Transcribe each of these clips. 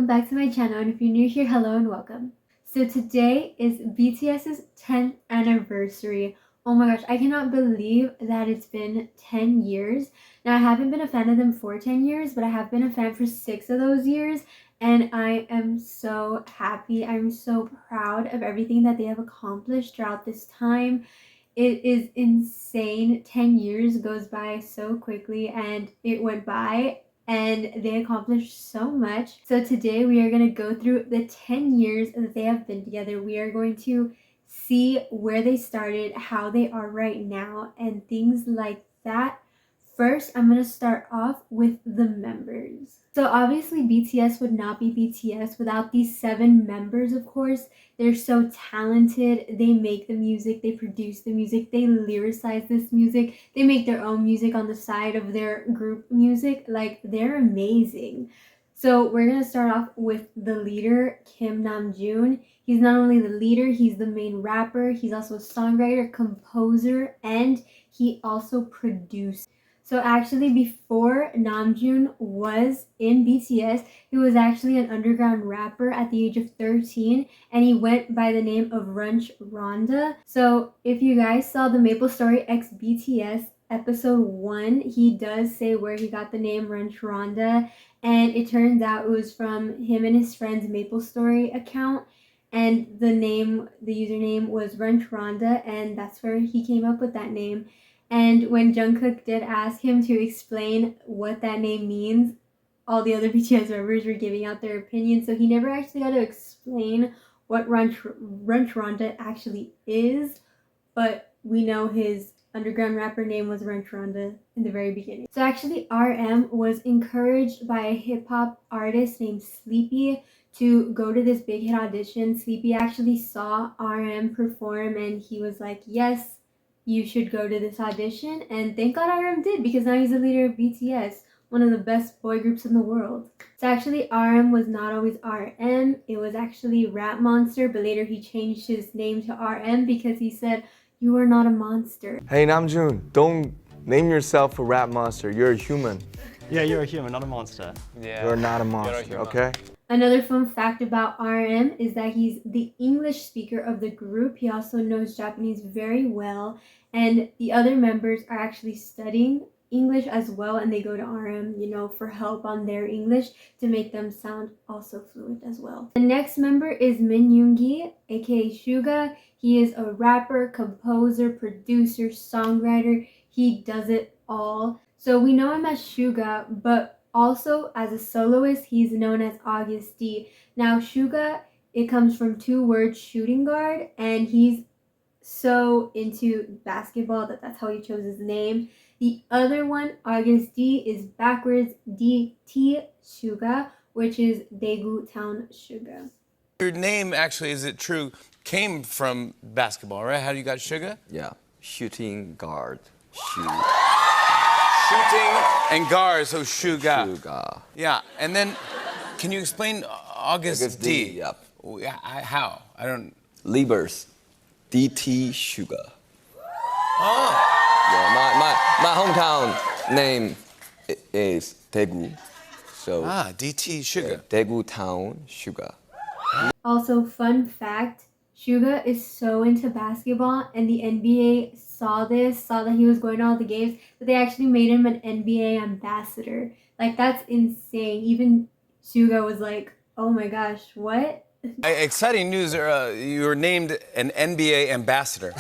back to my channel, and if you're new here, hello and welcome. So today is BTS's 10th anniversary. Oh my gosh, I cannot believe that it's been 10 years. Now, I haven't been a fan of them for 10 years, but I have been a fan for 6 of those years, and I am so happy. I'm so proud of everything that they have accomplished throughout this time. It is insane. 10 years goes by so quickly, and it went by and they accomplished so much. So today we are going to go through the 10 years that they have been together. We are going to see where they started, how they are right now, and things like that. First, I'm going to start off with the members. So obviously BTS would not be BTS without these 7 members, of course. They're so talented. They make the music, they produce the music, they lyricize this music, they make their own music on the side of their group music. Like, they're amazing. So we're going to start off with the leader, Kimnamjoon. He's not only the leader, he's the main rapper, he's also a songwriter, composer, and he also produced. So actually, before Namjoon was in BTS, he was actually an underground rapper at the age of 13, and he went by the name of Runch Rhonda. So if you guys saw the Maple Story X BTS episode 1, he does say where he got the name Runch Rhonda, and it turns out it was from him and his friend's Maple Story account, and the username was Runch Rhonda, and that's where he came up with that name. And when Jungkook did ask him to explain what that name means, all the other BTS members were giving out their opinions, so he never actually got to explain what Runch Rhonda actually is, but we know his underground rapper name was Runch Rhonda in the very beginning. So actually, RM was encouraged by a hip-hop artist named Sleepy to go to this big hit audition. Sleepy actually saw RM perform, and he was like, yes, you should go to this audition, and thank God RM did, because now he's the leader of BTS, one of the best boy groups in the world. So actually, RM was not always RM, it was actually Rap Monster, but later he changed his name to RM because he said, you are not a monster. Hey Namjoon, don't name yourself a rap monster, you're a human. Yeah, you're a human, not a monster. Yeah. You're not a monster, okay? Another fun fact about RM is that he's the English speaker of the group. He also knows Japanese very well, and the other members are actually studying English as well, and they go to RM, for help on their English to make them sound also fluent as well. The next member is minyoongi, aka Suga. He is a rapper, composer, producer, songwriter. He does it all. So we know him as Suga, but also, as a soloist, he's known as agustd. Now, Suga, it comes from 2 words, shooting guard, and he's so into basketball that's how he chose his name. The other one, agustd, is backwards DT Suga, which is Daegu Town Suga. Your name, actually, is it true, came from basketball, right? How do you got Suga? Yeah, shooting guard. Shooting and guard, so Suga. Suga. Yeah, and then, can you explain agustd? Yep. How? I don't... Libers. DT Suga. Oh. Yeah, my hometown name is Daegu. So DT Suga. Daegu Town Suga. Also, fun fact, Suga is so into basketball, and the NBA saw that he was going to all the games, that they actually made him an NBA ambassador. Like, that's insane. Even Suga was like, oh my gosh, what? Exciting news, you were named an NBA ambassador.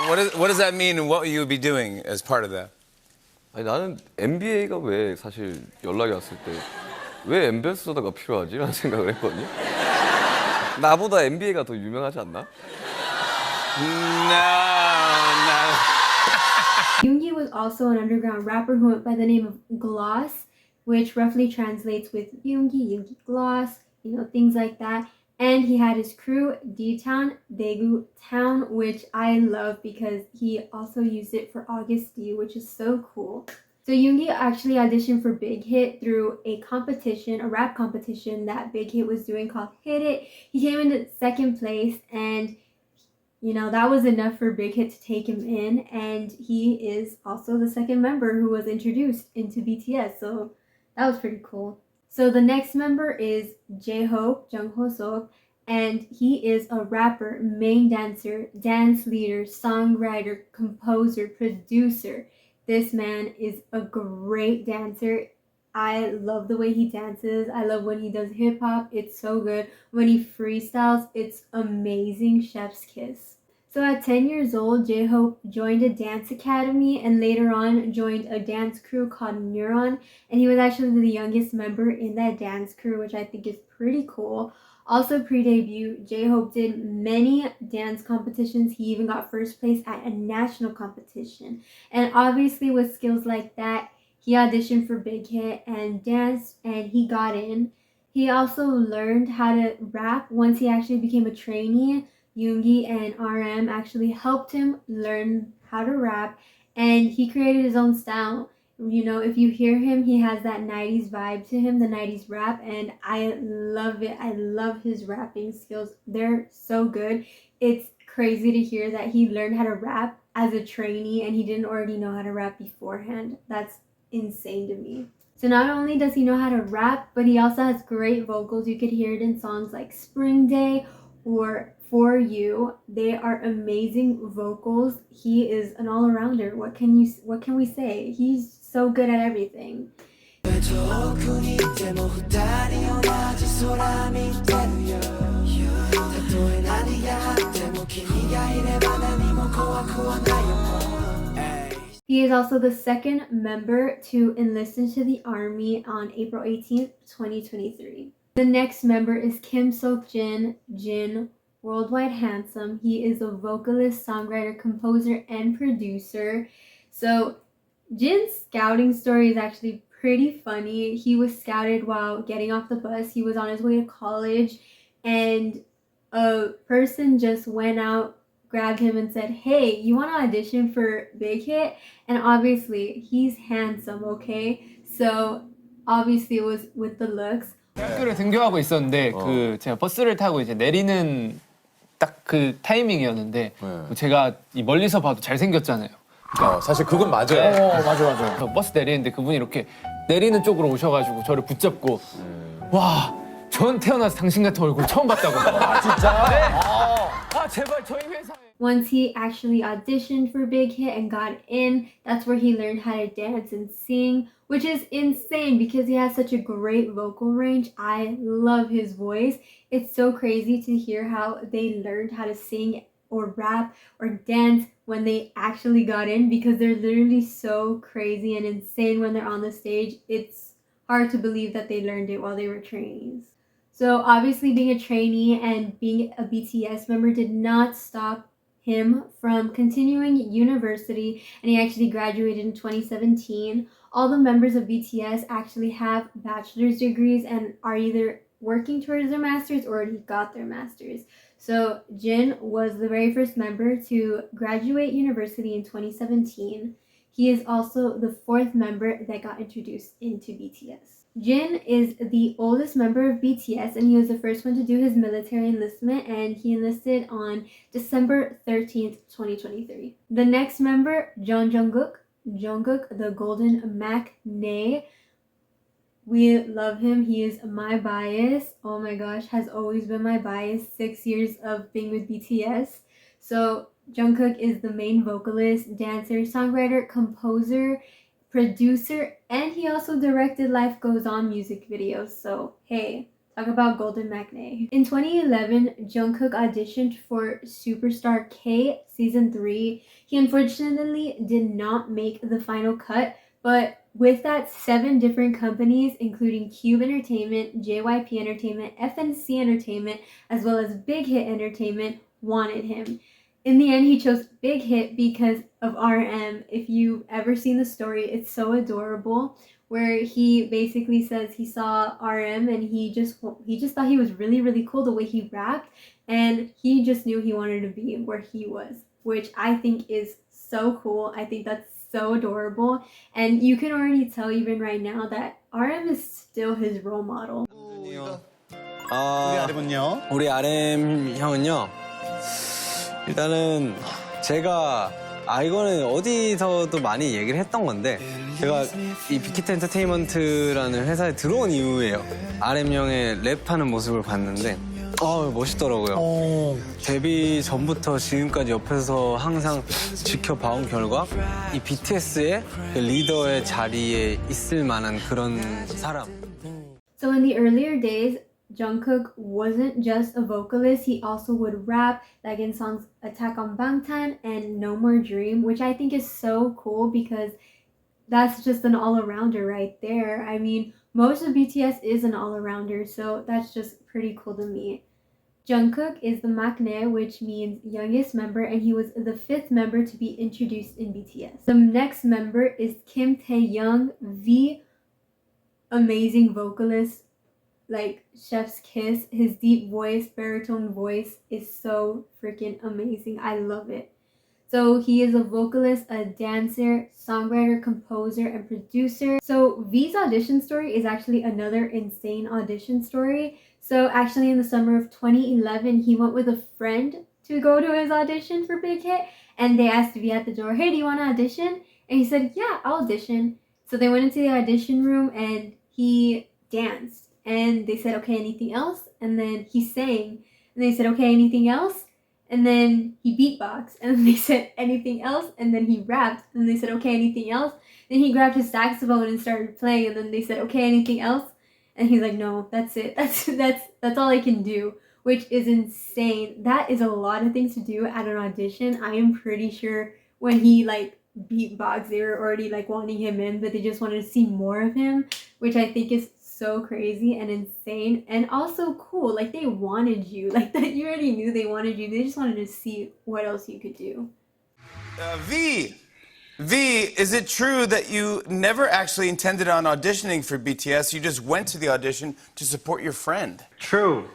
What does that mean, and what will you be doing as part of that? 아니, 나는 NBA가 왜 사실 연락이 왔을 때 왜 엠베서더가 필요하지? 라는 생각을 했거든요. 나보다 NBA가 더 유명하지 않나? No. Yoongi was also an underground rapper who went by the name of Gloss, which roughly translates with Yoongi Gloss, things like that. And he had his crew, D-Town, Daegu Town, which I love because he also used it for agustd, which is so cool. So Yoongi actually auditioned for Big Hit through a rap competition that Big Hit was doing called Hit It. He came into 2nd place, and that was enough for Big Hit to take him in, and he is also the 2nd member who was introduced into BTS. So that was pretty cool. So the next member is jhope, junghoseok, and he is a rapper, main dancer, dance leader, songwriter, composer, producer. This man is a great dancer. I love the way he dances. I love when he does hip hop. It's so good. When he freestyles, it's amazing. Chef's kiss. So at 10 years old, J-Hope joined a dance academy and later on joined a dance crew called Neuron. And he was actually the youngest member in that dance crew, which I think is pretty cool. Also pre-debut, J-Hope did many dance competitions. He even got first place at a national competition. And obviously with skills like that, he auditioned for Big Hit and danced and he got in. He also learned how to rap once he actually became a trainee. Yoongi and RM actually helped him learn how to rap and he created his own style. You know, if you hear him, he has that 90s vibe to him, the 90s rap, and I love it. I love his rapping skills. They're so good. It's crazy to hear that he learned how to rap as a trainee and he didn't already know how to rap beforehand. That's insane to me. So not only does he know how to rap, but he also has great vocals. You could hear it in songs like Spring Day or For You. They are amazing vocals. He is an all-arounder. What can we say? He's so good at everything. He is also the second member to enlist into the army on April 18th, 2023. The next member is Kimseokjin, Jin, Worldwide Handsome. He is a vocalist, songwriter, composer, and producer. So Jin's scouting story is actually pretty funny. He was scouted while getting off the bus. He was on his way to college and a person just went out, grabbed him and said, "Hey, you want to audition for Big Hit?" And obviously he's handsome, okay? So obviously it was with the looks. 학교를 등교하고 있었는데 그 제가 버스를 타고 이제 내리는 딱 그 타이밍이었는데 제가 이 멀리서 봐도 잘생겼잖아요. 사실 그건 맞아요. 맞아. 버스 내리는데 그분이 이렇게 내리는 쪽으로 오셔가지고 저를 붙잡고 와, 전 태어나서 당신 같은 얼굴 처음 봤다고. 진짜? 네. 제발 저희 회사에. Once he actually auditioned for Big Hit and got in, that's where he learned how to dance and sing, which is insane because he has such a great vocal range. I love his voice. It's so crazy to hear how they learned how to sing or rap or dance when they actually got in because they're literally so crazy and insane when they're on the stage. It's hard to believe that they learned it while they were trainees. So obviously being a trainee and being a BTS member did not stop him from continuing university, and he actually graduated in 2017. All the members of BTS actually have bachelor's degrees and are either working towards their master's or already got their master's. So Jin was the very first member to graduate university in 2017. He is also the fourth member that got introduced into BTS. Jin is the oldest member of BTS and he was the first one to do his military enlistment and he enlisted on December 13th, 2023. The next member, Jungkook, the golden MACNE. We love him. He is my bias. Oh my gosh, has always been my bias. 6 years of being with BTS. So Jungkook is the main vocalist, dancer, songwriter, composer, producer, and he also directed Life Goes On music videos. So hey, talk about golden MACNE. In 2011, Jungkook auditioned for Superstar K Season 3. He unfortunately did not make the final cut, but with that, 7 different companies, including Cube Entertainment, JYP Entertainment, FNC Entertainment, as well as Big Hit Entertainment, wanted him. In the end, he chose Big Hit because of RM. If you've ever seen the story, it's so adorable, where he basically says he saw RM and he just thought he was really, really cool the way he rapped, and he just knew he wanted to be where he was, which I think is so cool. I think that's so adorable, and you can already tell even right now that RM is still his role model. 우리 RM 형은요. 일단은 제가 이거는 어디서도 많이 얘기를 했던 건데 제가 이 빅히트 엔터테인먼트라는 회사에 들어온 이후에요. RM형의 랩하는 모습을 봤는데 멋있더라고요. 데뷔 전부터 지금까지 옆에서 항상 지켜봐온 결과 이 BTS의 리더의 자리에 있을 만한 그런 사람. So in the earlier days, Jungkook wasn't just a vocalist, he also would rap, like in songs Attack on Bangtan and No More Dream, which I think is so cool because that's just an all-arounder right there. I mean, most of BTS is an all-arounder, so that's just pretty cool to me. Jungkook is the maknae, which means youngest member, and he was the 5th member to be introduced in BTS. The next member is Kimtaehyung, the amazing vocalist, like chef's kiss. His deep voice, baritone voice is so freaking amazing. I love it. So he is a vocalist, a dancer, songwriter, composer, and producer. So V's audition story is actually another insane audition story. So actually in the summer of 2011, he went with a friend to go to his audition for Big Hit, and they asked V at the door, "Hey, do you want to audition?" And he said, "Yeah, I'll audition." So they went into the audition room and he danced. And they said, "Okay, anything else?" And then he sang. And they said, "Okay, anything else?" And then he beatboxed. And then they said, "Anything else?" And then he rapped. And they said, "Okay, anything else?" Then he grabbed his saxophone and started playing. And then they said, "Okay, anything else?" And he's like, "No, that's it. That's all I can do," which is insane. That is a lot of things to do at an audition. I am pretty sure when he like beatbox, they were already like wanting him in, but they just wanted to see more of him, which I think is so crazy and insane and also cool. Like they wanted you, like that you already knew they wanted you. They just wanted to see what else you could do. V, is it true that you never actually intended on auditioning for BTS? You just went to the audition to support your friend. True.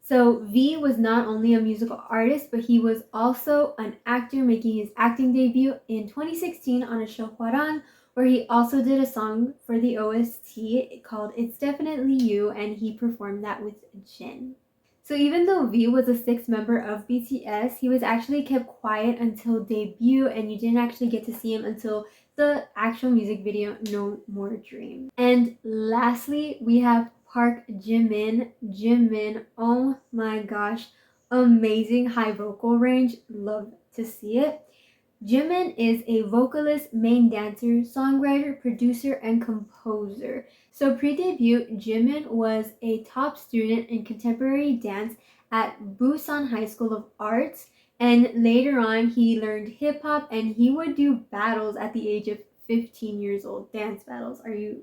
So V was not only a musical artist, but he was also an actor, making his acting debut in 2016 on a show Hwarang, where he also did a song for the OST called It's Definitely You, and he performed that with Jin. So even though V was a 6th member of BTS, he was actually kept quiet until debut, and you didn't actually get to see him until the actual music video No More Dream. And lastly, we have Parkjimin. Jimin, oh my gosh, amazing high vocal range, love to see it. Jimin is a vocalist, main dancer, songwriter, producer, and composer. So pre-debut, Jimin was a top student in contemporary dance at Busan High School of Arts, and later on he learned hip-hop and he would do battles at the age of 15 years old. Dance battles. Are you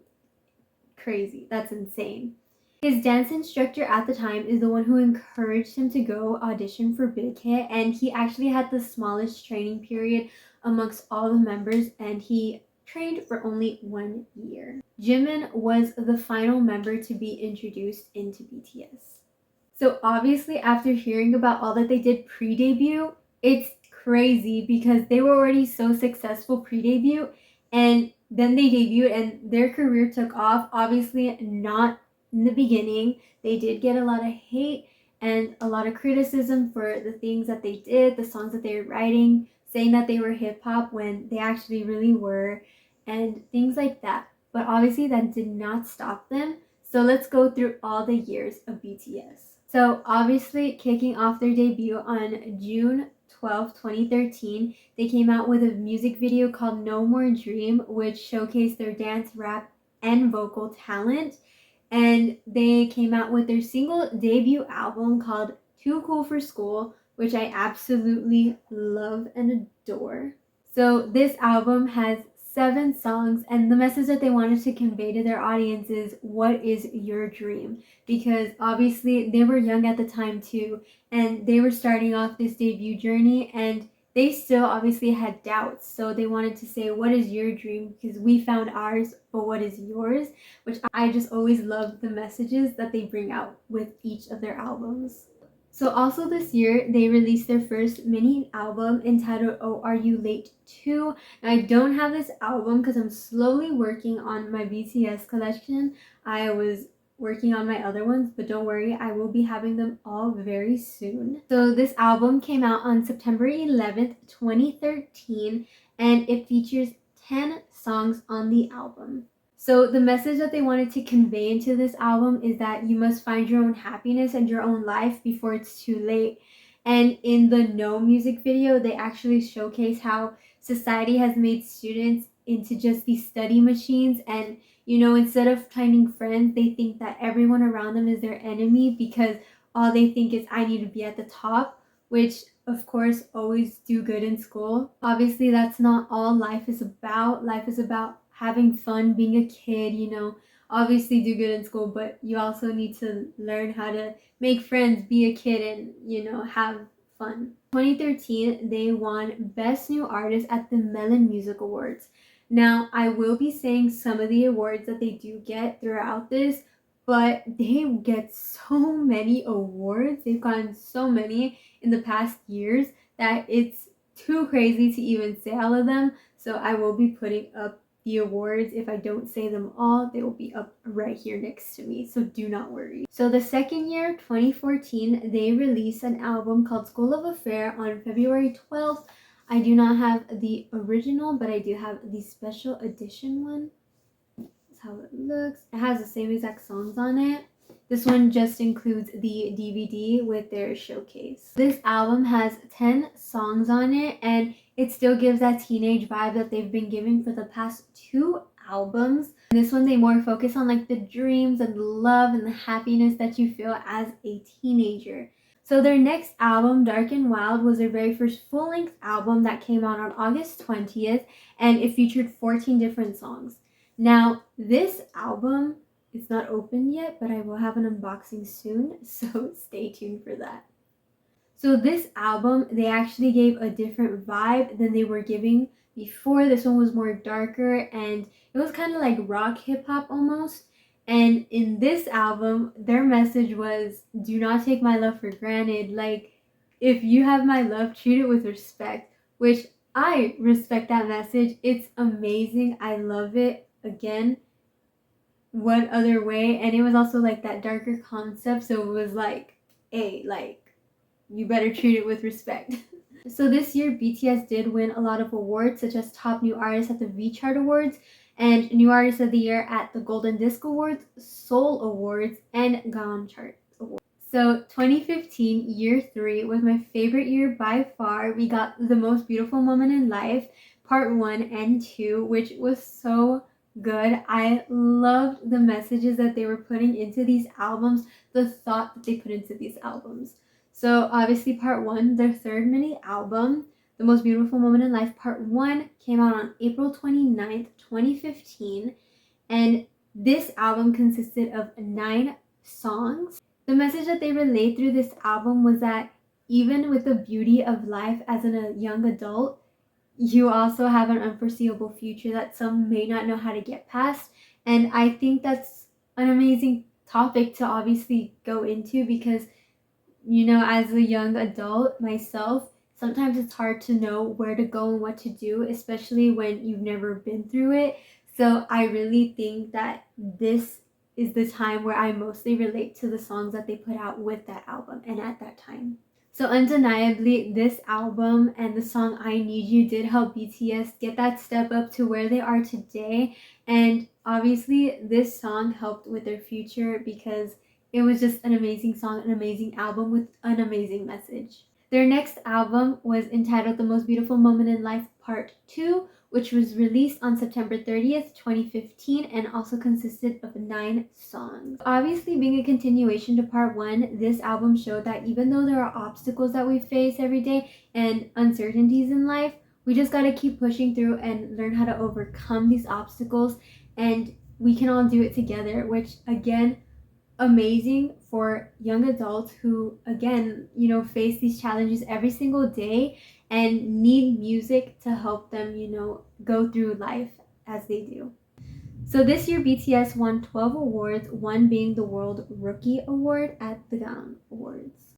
crazy? That's insane. His dance instructor at the time is the one who encouraged him to go audition for Big Hit, and he actually had the smallest training period amongst all the members, and he trained for only 1 year. Jimin was the final member to be introduced into BTS. So obviously after hearing about all that they did pre-debut, it's crazy because they were already so successful pre-debut, and then they debuted and their career took off. Obviously not in the beginning. They did get a lot of hate and a lot of criticism for the things that they did, the songs that they were writing, saying that they were hip-hop when they actually really were, and things like that. But obviously that did not stop them. So let's go through all the years of BTS. So obviously kicking off their debut on June 12, 2013, they came out with a music video called No More Dream, which showcased their dance, rap, and vocal talent. And they came out with their single debut album called Too Cool for School, which I absolutely love and adore. So this album has 7 songs, and the message that they wanted to convey to their audience is, what is your dream? Because obviously they were young at the time too, and they were starting off this debut journey, and they still obviously had doubts. So they wanted to say, what is your dream? Because we found ours, but what is yours? Which I just always love the messages that they bring out with each of their albums. So also this year, they released their first mini album entitled Oh Are You Late Too? Now, I don't have this album because I'm slowly working on my BTS collection. I was working on my other ones, but don't worry, I will be having them all very soon. So this album came out on September 11th, 2013, and it features 10 songs on the album. So the message that they wanted to convey into this album is that you must find your own happiness and your own life before it's too late. And in the No music video, they actually showcase how society has made students into just these study machines, and instead of finding friends, they think that everyone around them is their enemy because all they think is I need to be at the top, which of course always do good in school. Obviously that's not all life is about. Life is about having fun, being a kid, obviously do good in school, but you also need to learn how to make friends, be a kid, and have fun. 2013, they won Best New Artist at the Melon Music Awards. Now, I will be saying some of the awards that they do get throughout this, but they get so many awards. They've gotten so many in the past years that it's too crazy to even say all of them. So I will be putting up the awards. If I don't say them all, they will be up right here next to me, so do not worry. So the second year, 2014, they released an album called School of Affair on February 12th. I do not have the original, but I do have the special edition one. That's how it looks. It has the same exact songs on it. This one just includes the DVD with their showcase. This album has 10 songs on it, and it still gives that teenage vibe that they've been giving for the past 2 albums. In this one, they more focus on like the dreams and the love and the happiness that you feel as a teenager. So their next album, Dark and Wild, was their very first full-length album that came out on August 20th, and it featured 14 different songs. Now, this album, it's not open yet, but I will have an unboxing soon, so stay tuned for that. So this album, they actually gave a different vibe than they were giving before. This one was more darker, and it was kind of like rock hip-hop almost. And in this album, their message was, do not take my love for granted. Like, if you have my love, treat it with respect, which I respect that message. It's amazing. I love it. Again, what other way? And it was also like that darker concept, so it was like, hey, like, you better treat it with respect. So this year, BTS did win a lot of awards, such as Top New Artist at the V-Chart Awards, and New Artist of the Year at the Golden Disc Awards, Soul Awards, and Gaon Chart Awards. So 2015, year 3, was my favorite year by far. We got The Most Beautiful Moment in Life, Part 1 and 2, which was so good. I loved the messages that they were putting into these albums, the thought that they put into these albums. So obviously Part 1, their third mini album, The Most Beautiful Moment in Life, Part 1, came out on April 29th, 2015, and this album consisted of 9 songs. The message that they relayed through this album was that even with the beauty of life as a young adult, you also have an unforeseeable future that some may not know how to get past. And I think that's an amazing topic to obviously go into because, as a young adult myself, sometimes it's hard to know where to go and what to do, especially when you've never been through it. So I really think that this is the time where I mostly relate to the songs that they put out with that album and at that time. So undeniably, this album and the song I Need You did help BTS get that step up to where they are today. And obviously, this song helped with their future because it was just an amazing song, an amazing album with an amazing message. Their next album was entitled The Most Beautiful Moment in Life Part 2, which was released on September 30th, 2015, and also consisted of 9 songs. Obviously, being a continuation to Part 1, this album showed that even though there are obstacles that we face every day and uncertainties in life, we just gotta keep pushing through and learn how to overcome these obstacles, and we can all do it together, which again, amazing for young adults who again face these challenges every single day and need music to help them go through life as they do. So this year BTS won 12 awards, one being the World Rookie Award at the Gaon Awards.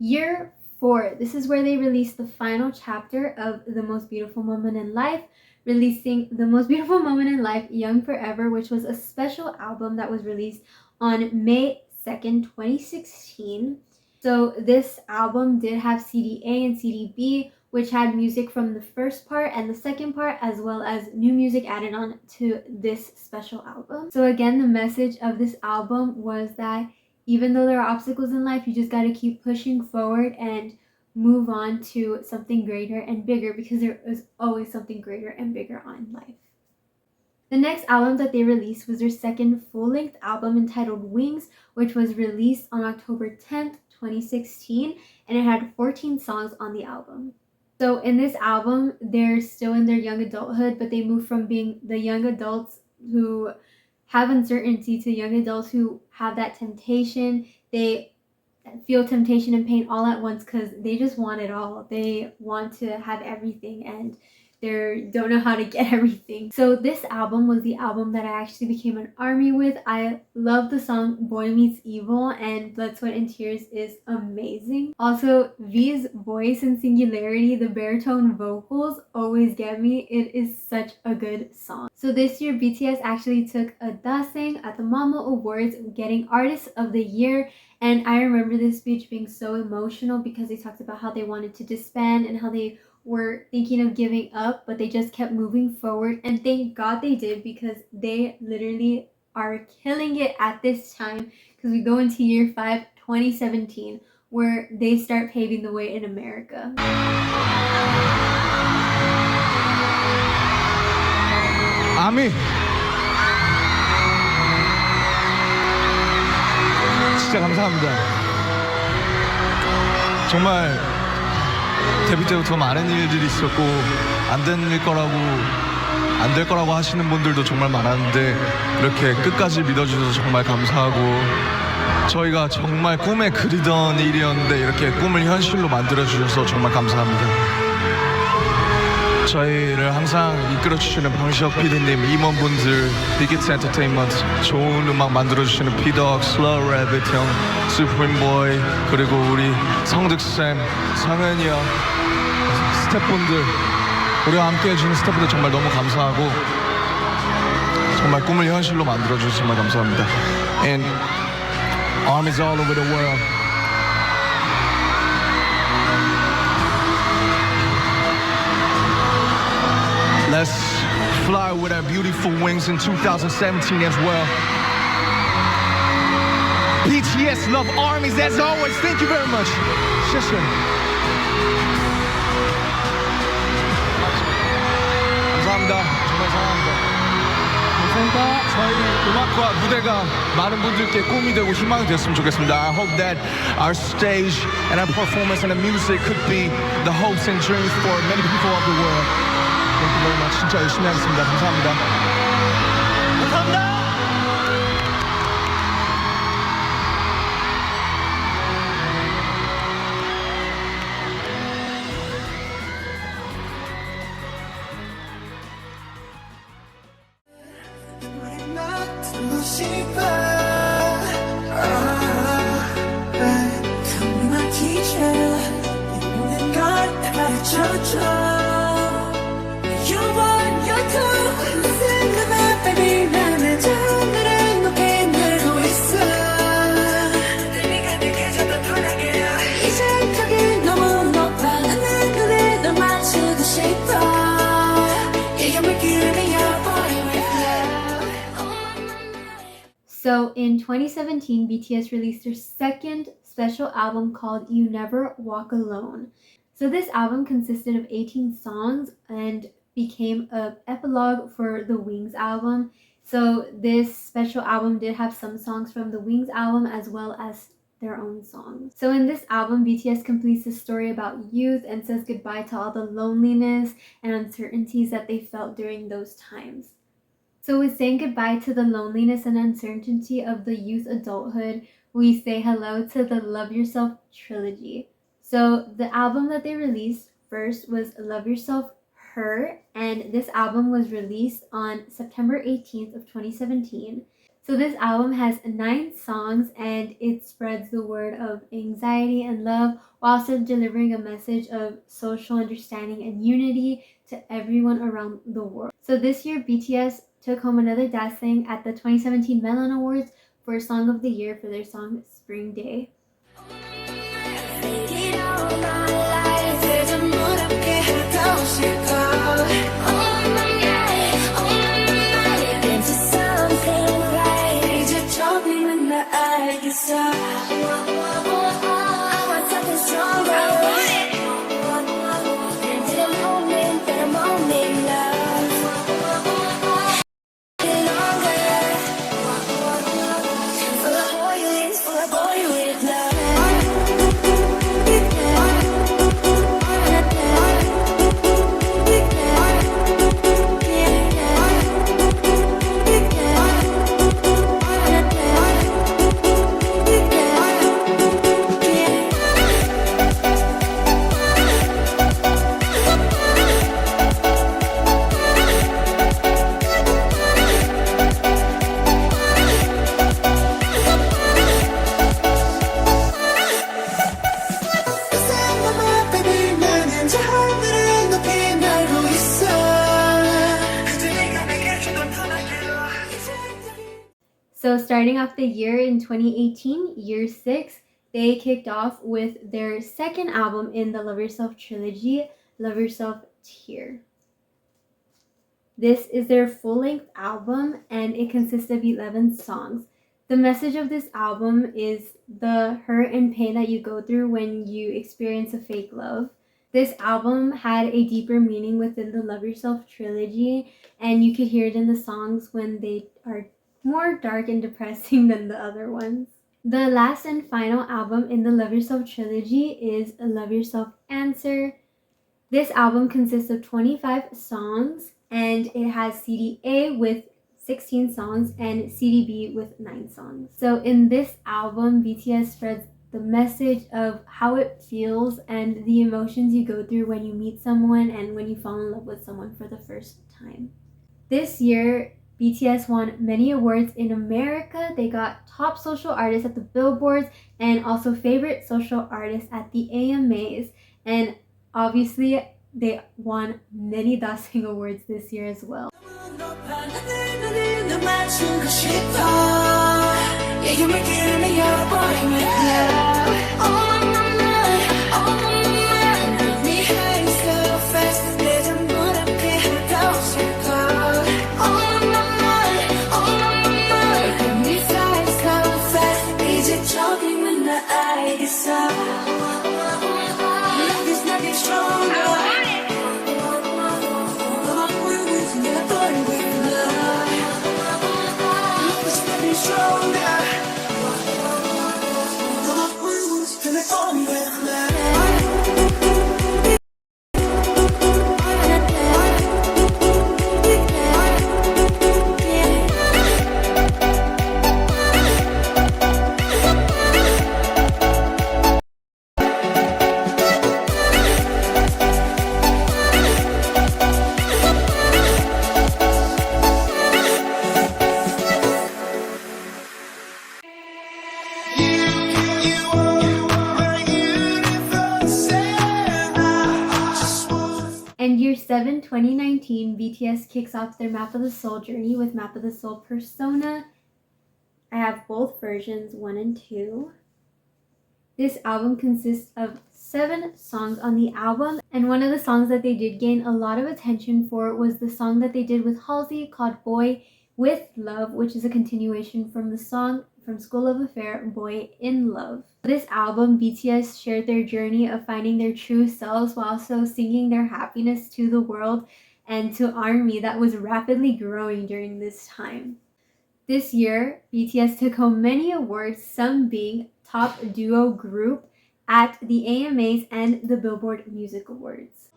Year 4, this is where they released the final chapter of The Most Beautiful Moment in Life, releasing The Most Beautiful Moment in Life, Young Forever, which was a special album that was released on May 2nd, 2016. So this album did have CD A and CD B, which had music from the first part and the second part, as well as new music added on to this special album. So again, the message of this album was that even though there are obstacles in life, you just got to keep pushing forward and move on to something greater and bigger, because there is always something greater and bigger on life. The next album that they released was their second full-length album entitled Wings, which was released on October 10th, 2016, and it had 14 songs on the album. So in this album, they're still in their young adulthood, but they move from being the young adults who have uncertainty to young adults who have that temptation. They feel temptation and pain all at once because they just want it all. They want to have everything and they don't know how to get everything. So this album was the album that I actually became an ARMY with. I love the song Boy Meets Evil, and Blood, Sweat, and Tears is amazing. Also, V's voice and singularity, the baritone vocals always get me. It is such a good song. So this year, BTS actually took a Daseng at the Mama Awards, getting Artist of the Year. And I remember this speech being so emotional because they talked about how they wanted to disband and how they were thinking of giving up, but they just kept moving forward. And thank God they did, because they literally are killing it at this time, because we go into year 5, 2017, where they start paving the way in America. 아미 진짜 감사합니다. 정말 데뷔 때부터 많은 일들이 있었고 안 될 거라고 하시는 분들도 정말 많았는데 이렇게 끝까지 믿어주셔서 정말 감사하고, 저희가 정말 꿈에 그리던 일이었는데 이렇게 꿈을 현실로 만들어주셔서 정말 감사합니다. 저희를 항상 이끌어주시는 방시혁 PD님, 임원분들, 빅히트 엔터테인먼트, 좋은 음악 만들어주시는 피덕, 슬로우 래빗 형, 수프림보이, 그리고 우리 성득쌤, 성현이 형, 스태프분들, 우리와 함께 해주는 스태프들 정말 너무 감사하고, 정말 꿈을 현실로 만들어주셔서 정말 감사합니다. And armies all over the world. Let's fly with our beautiful wings in 2017 as well. BTS love armies as always. Thank you very much. 감사합니다. 정말 사랑합니다. 감사합니다. 저희 음악과 무대가 많은 분들께 꿈이 되고 희망이 됐으면 좋겠습니다. I hope that our stage and our performance and the music could be the hopes and dreams for many people of the world. Thank you very much. 진짜 열심히 하겠습니다. 감사합니다. 감사합니다. So in 2017, BTS released their second special album called You Never Walk Alone. So this album consisted of 18 songs and became an epilogue for the Wings album. So this special album did have some songs from the Wings album as well as their own songs. So in this album, BTS completes a story about youth and says goodbye to all the loneliness and uncertainties that they felt during those times. So with saying goodbye to the loneliness and uncertainty of the youth adulthood, we say hello to the Love Yourself trilogy. So the album that they released first was Love Yourself Her, and this album was released on September 18th of 2017. So this album has 9 songs and it spreads the word of anxiety and love while also delivering a message of social understanding and unity to everyone around the world. So this year BTS took home another dancing at the 2017 Melon Awards for Song of the Year for their song Spring Day. So starting off the year in 2018, year 6, they kicked off with their second album in the Love Yourself trilogy, Love Yourself Tear. This is their full-length album and it consists of 11 songs. The message of this album is the hurt and pain that you go through when you experience a fake love. This album had a deeper meaning within the Love Yourself trilogy, and you could hear it in the songs when they are more dark and depressing than the other ones. The last and final album in the Love Yourself trilogy is Love Yourself Answer. This album consists of 25 songs and it has CD A with 16 songs and CD B with 9 songs. So in this album, BTS spreads the message of how it feels and the emotions you go through when you meet someone and when you fall in love with someone for the first time. This year, BTS won many awards in America. They got top social artist at the Billboards and also favorite social artist at the AMAs. And obviously, they won many dancing awards this year as well. And year 7, 2019, BTS kicks off their Map of the Soul journey with Map of the Soul Persona. I have both versions, 1 and 2. This album consists of 7 songs on the album, and one of the songs that they did gain a lot of attention for was the song that they did with Halsey called Boy With Love, which is a continuation from the song from School of Affair, Boy in Love. This album, BTS shared their journey of finding their true selves while also singing their happiness to the world and to ARMY that was rapidly growing during this time. This year, BTS took home many awards, some being Top Duo Group at the AMAs and the Billboard Music Awards.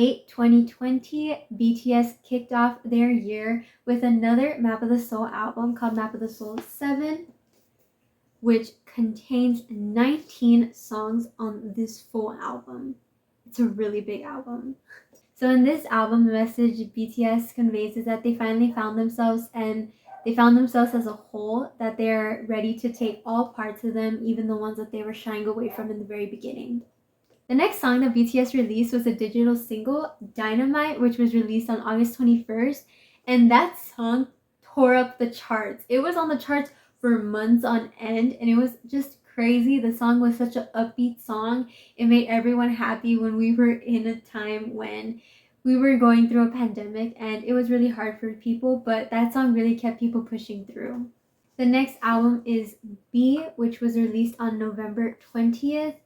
8, 2020, BTS kicked off their year with another Map of the Soul album called Map of the Soul 7, which contains 19 songs on this full album. It's a really big album. So in this album, the message BTS conveys is that they finally found themselves, and they found themselves as a whole, that they're ready to take all parts of them, even the ones that they were shying away from in the very beginning. The next song that BTS released was a digital single, Dynamite, which was released on August 21st, and that song tore up the charts. It was on the charts for months on end, and it was just crazy. The song was such an upbeat song. It made everyone happy when we were in a time when we were going through a pandemic, and it was really hard for people, but that song really kept people pushing through. The next album is B, which was released on November 20th.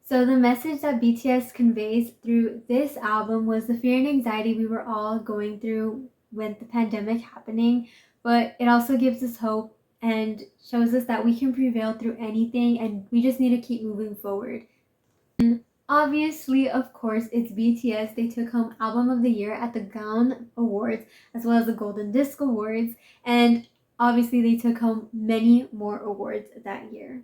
So the message that BTS conveys through this album was the fear and anxiety we were all going through with the pandemic happening, but it also gives us hope and shows us that we can prevail through anything, and we just need to keep moving forward. And obviously, of course, it's BTS. They took home Album of the Year at the Gaon Awards as well as the Golden Disc Awards, and obviously they took home many more awards that year.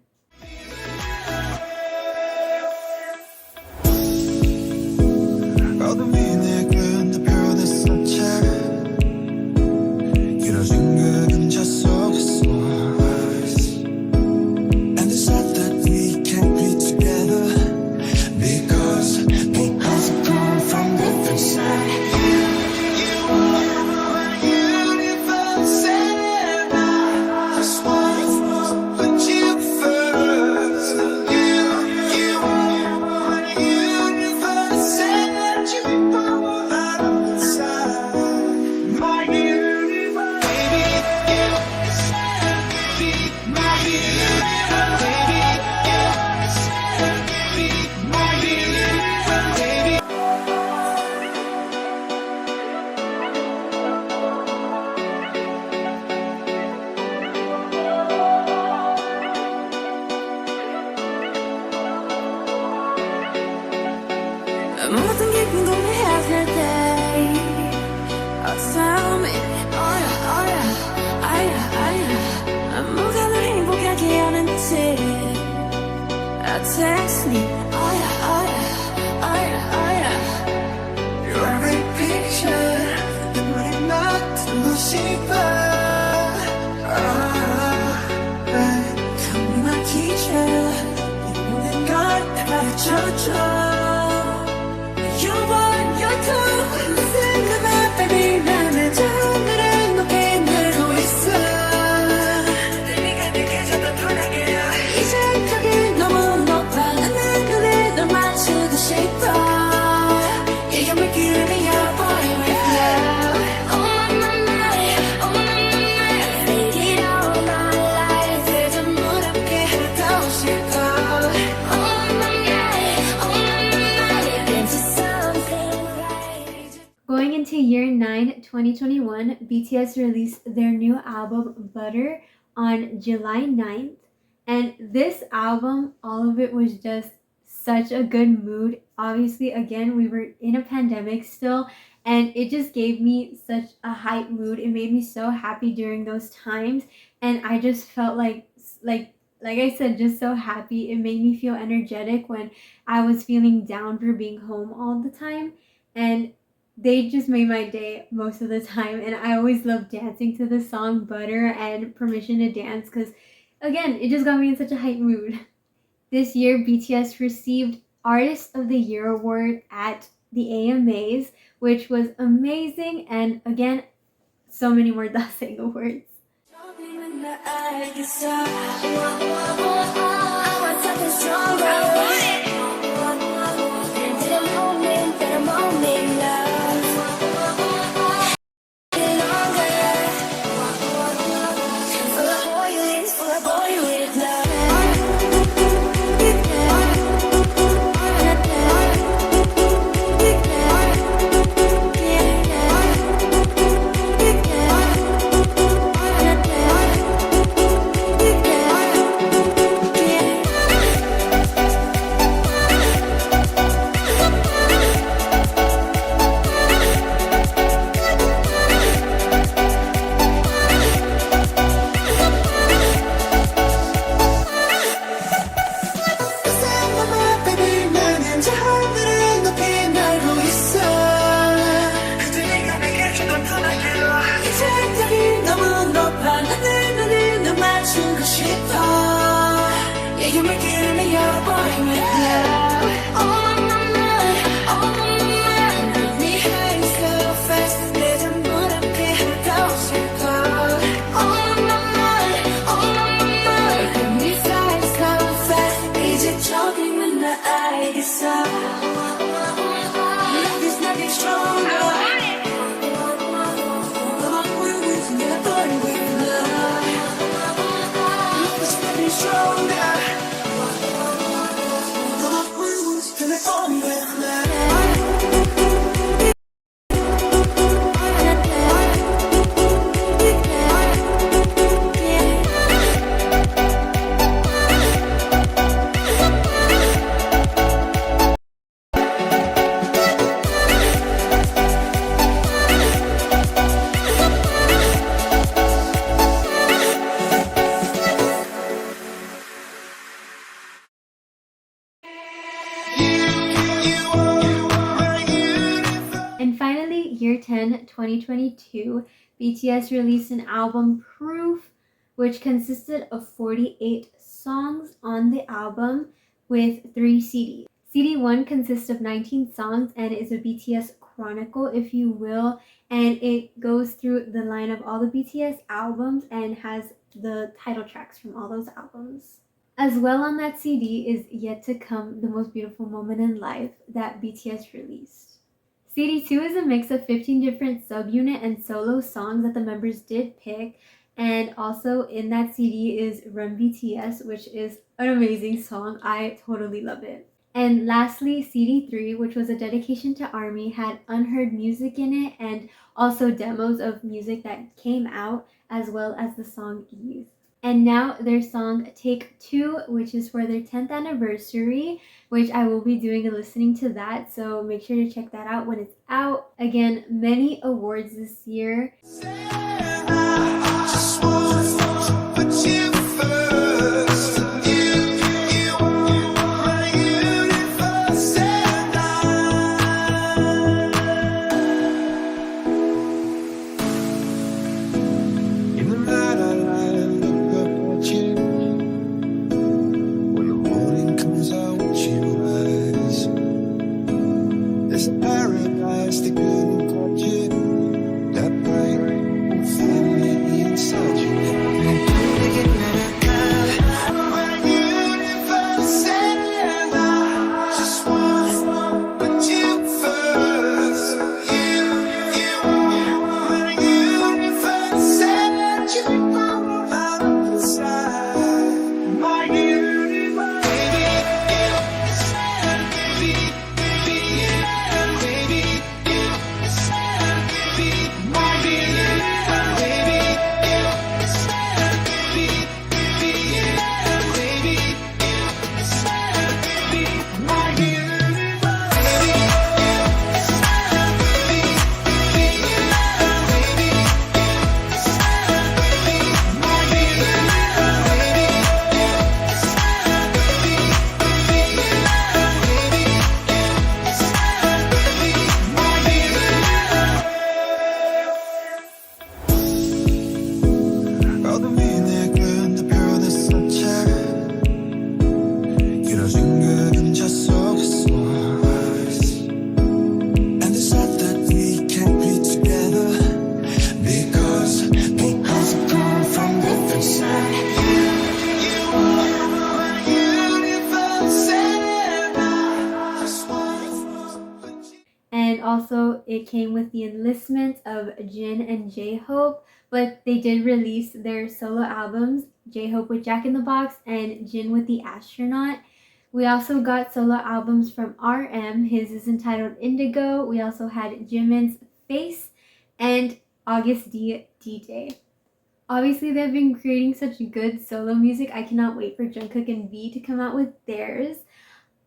모든 게 궁금해하실 때 tell me 뭐가 널 행복하게 하는지 text me Your every picture 눈물이 나도 싶어 Tell me my teacher 이 모든 걸 내 말해줘줘 Going into year 9, 2021, BTS released their new album, Butter, on July 9th. And this album, all of it was just such a good mood. Obviously, again, we were in a pandemic still, and it just gave me such a hype mood. It made me so happy during those times, and I just felt like I said, just so happy. It made me feel energetic when I was feeling down for being home all the time, and they just made my day most of the time. And I always love dancing to the song Butter and Permission to Dance because, again, it just got me in such a hype mood. This year, BTS received Artist of the Year award at the AMAs, which was amazing, and again, so many more Daseng awards. 2022, BTS released an album, Proof, which consisted of 48 songs on the album with 3 CDs. CD 1 consists of 19 songs and is a BTS chronicle, if you will, and it goes through the line of all the BTS albums and has the title tracks from all those albums. As well on that CD is Yet to Come, the Most Beautiful Moment in Life that BTS released. CD 2 is a mix of 15 different subunit and solo songs that the members did pick, and also in that CD is Run BTS, which is an amazing song. I totally love it. And lastly, CD 3, which was a dedication to ARMY, had unheard music in it and also demos of music that came out, as well as the song Eve. And now their song Take 2, which is for their 10th anniversary, which I will be doing a listening to that, so make sure to check that out when it's out. Again, many awards this year. And also it came with the enlistment of Jin and jhope, but they did release their solo albums, jhope with Jack in the Box and Jin with The Astronaut. We also got solo albums from RM. His is entitled Indigo. We also had Jimin's Face and agustd DJ. Obviously, they've been creating such good solo music. I cannot wait for Jungkook and V to come out with theirs.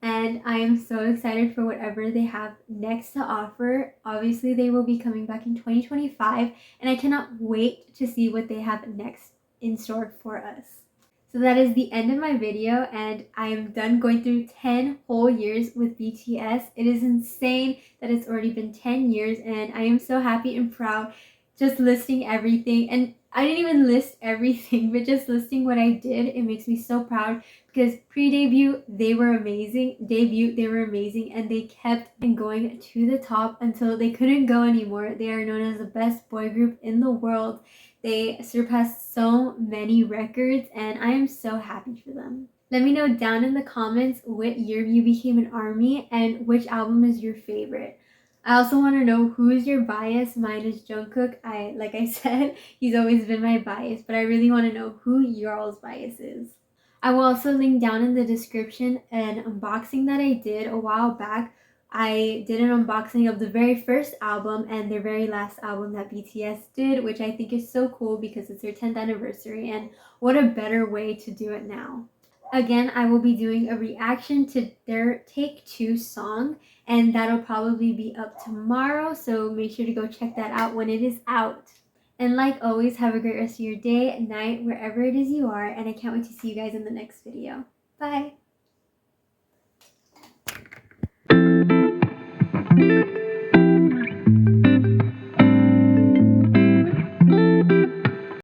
And I am so excited for whatever they have next to offer. Obviously, they will be coming back in 2025, and I cannot wait to see what they have next in store for us. So that is the end of my video, and I am done going through 10 whole years with BTS. It is insane that it's already been 10 years, and I am so happy and proud just listing everything. And I didn't even list everything, but just listing what I did, it makes me so proud because pre-debut, they were amazing. Debut, they were amazing, and they kept going to the top until they couldn't go anymore. They are known as the best boy group in the world. They surpassed so many records, and I am so happy for them. Let me know down in the comments what year you became an ARMY and which album is your favorite. I also want to know who is your bias. Mine is Jungkook. Like I said, he's always been my bias, but I really want to know who y'all's bias is. I will also link down in the description an unboxing that I did a while back. I did an unboxing of the very first album and their very last album that BTS did, which I think is so cool because it's their 10th anniversary, and what a better way to do it now. Again, I will be doing a reaction to their Take 2 song, and that'll probably be up tomorrow, so make sure to go check that out when it is out. And like always, have a great rest of your day, night, wherever it is you are, and I can't wait to see you guys in the next video. Bye!